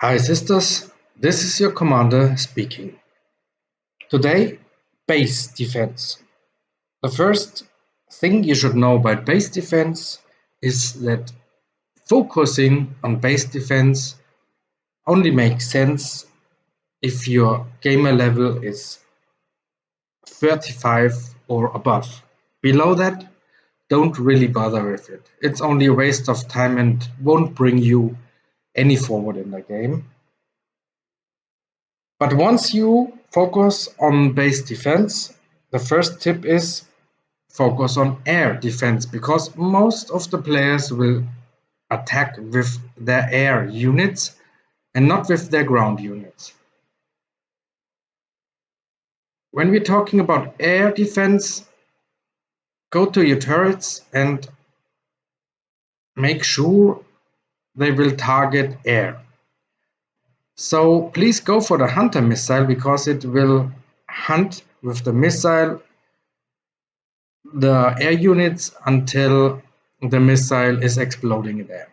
Hi sisters, this is your commander speaking. Today, base defense. The first thing you should know about base defense is that focusing on base defense only makes sense if your gamer level is 35 or above. Below that, don't really bother with it. It's only a waste of time and won't bring you any forward in the game. But once you focus on base defense, the first tip is focus on air defense because most of the players will attack with their air units and not with their ground units. When we're talking about air defense, go to your turrets and make sure they will target air. So please go for the hunter missile because it will hunt with the missile the air units until the missile is exploding in air.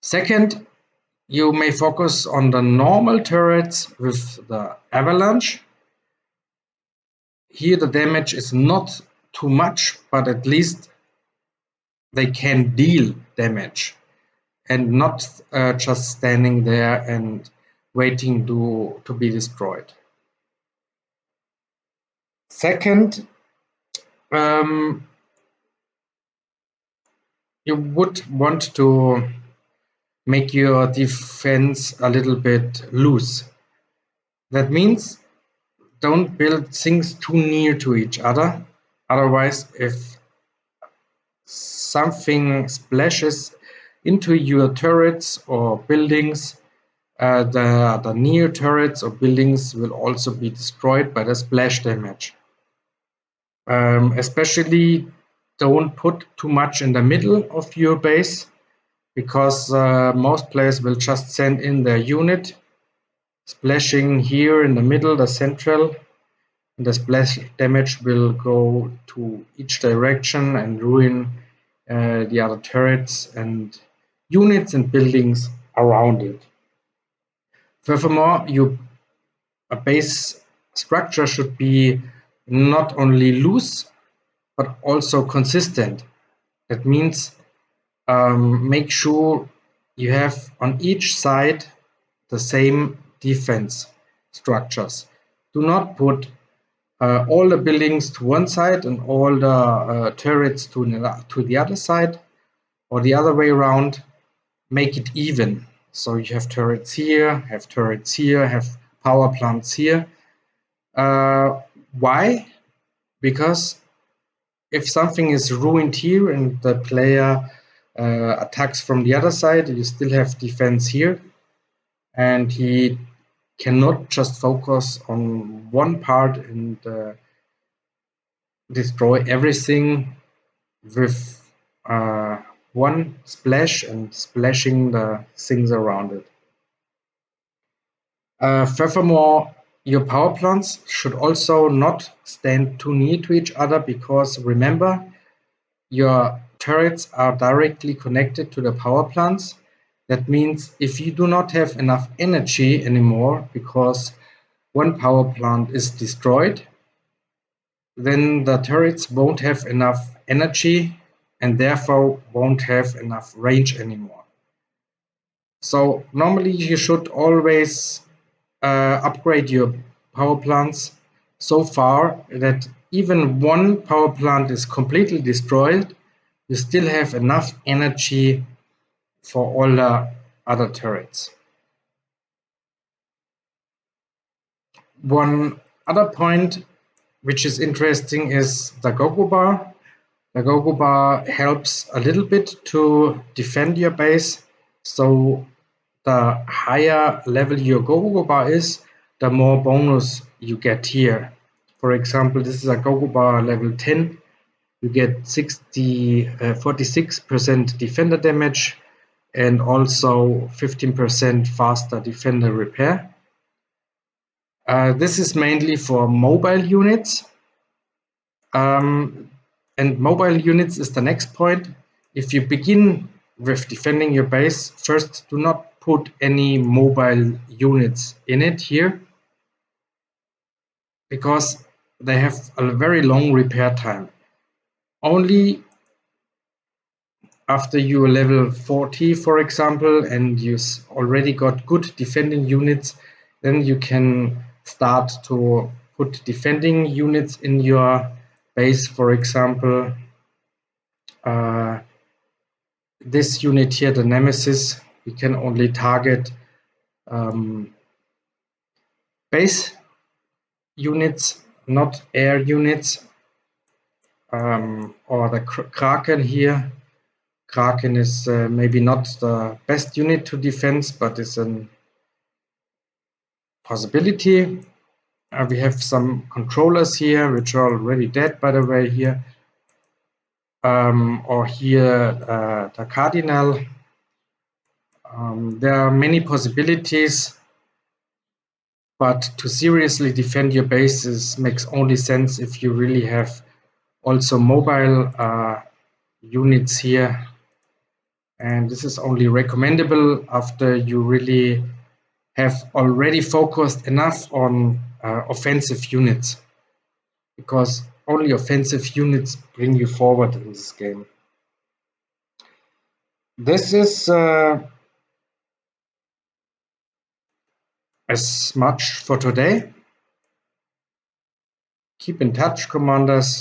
Second, you may focus on the normal turrets with the avalanche. Here the damage is not too much, but at least they can deal damage and not just standing there and waiting to be destroyed. Second, um, you would want to make your defense a little bit loose. That means don't build things too near to each other. Otherwise, if something splashes into your turrets or buildings, the near turrets or buildings will also be destroyed by the splash damage. Especially don't put too much in the middle of your base because most players will just send in their unit, splashing here in the middle, the central. The splash damage will go to each direction and ruin the other turrets and units and buildings around it. Furthermore, your base structure should be not only loose but also consistent. That means make sure you have on each side the same defense structures. Do not put all the buildings to one side and all the turrets to the other side, or the other way around. Make it even. So you have turrets here, have power plants here. Why? Because if something is ruined here and the player attacks from the other side, you still have defense here, and he cannot just focus on one part and destroy everything with one splash and splashing the things around it. Furthermore, your power plants should also not stand too near to each other because remember, your turrets are directly connected to the power plants. That means if you do not have enough energy anymore because one power plant is destroyed, then the turrets won't have enough energy and therefore won't have enough range anymore. So normally you should always upgrade your power plants so far that even one power plant is completely destroyed, you still have enough energy for all the other turrets. One other point which is interesting is the Gogo bar. The Gogo bar helps a little bit to defend your base. So the higher level your Gogo bar is, the more bonus you get here. For example, this is a Gogo bar level 10. You get 46% defender damage and also 15% faster defender repair. This is mainly for mobile units. And mobile units is the next point. If you begin with defending your base, first do not put any mobile units in it here, because they have a very long repair time. Only after you are level 40, for example, and you already got good defending units, then you can start to put defending units in your base. For example, this unit here, the Nemesis, we can only target base units, not air units. Or the Kraken here. Kraken is maybe not the best unit to defense, but it's a possibility. We have some controllers here, which are already dead, by the way, here. Or here, the Cardinal. There are many possibilities, but to seriously defend your bases makes only sense if you really have also mobile units here. And this is only recommendable after you really have already focused enough on offensive units, because only offensive units bring you forward in this game. This is as much for today. Keep in touch, Commanders.